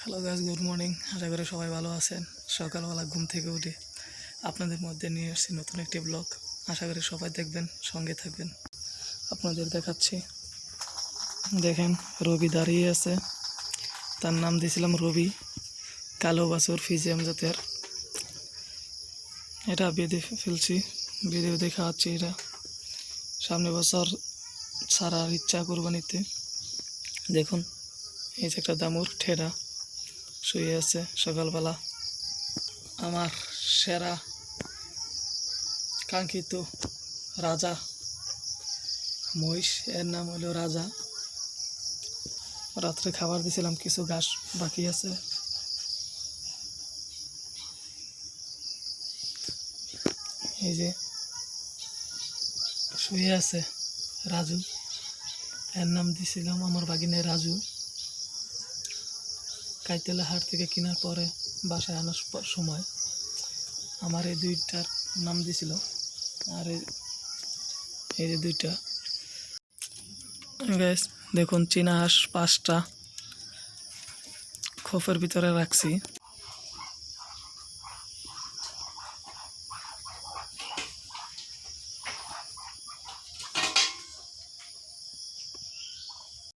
Hello guys, good morning. আশা করি সবাই ভালো আছেন। সকালবেলা ঘুম থেকে উঠে আপনাদের মধ্যে নিয়ে এসেছি নতুন একটি ব্লগ। আশা করি সবাই দেখবেন, সঙ্গে থাকবেন। আপনাদের দেখাচ্ছি, দেখেন রবি দাঁড়িয়ে আছে। তার নাম দিয়েছিলাম রবি, কালো বাছুর ফিজিয়াম জাতের। এটা বেঁধে ফেলছি, বেঁধে দেখাচ্ছি। এটা সামনে বছর ছাড়ার ইচ্ছা কোরবানিতে। দেখুন, এই যে একটা দামুর ঠেরা শুয়ে আছে সকালবেলা। আমার সেরা কাঙ্ক্ষিত রাজা মহিষ, এর নাম হলো রাজা। রাত্রে খাবার দিয়েছিলাম, কিছু ঘাস বাকি আছে। এই যে শুয়ে আছে রাজু, এর নাম দিয়েছিলাম আমার বাগিনে রাজু। কাইতেলা হাট থেকে কেনার পরে বাসায় আনার সময় আমার এই দুইটার নাম দিয়েছিল। আর এই যে দুইটা গাইস, দেখুন চীনা হাঁস 5টা খোপের ভিতরে রাখছি।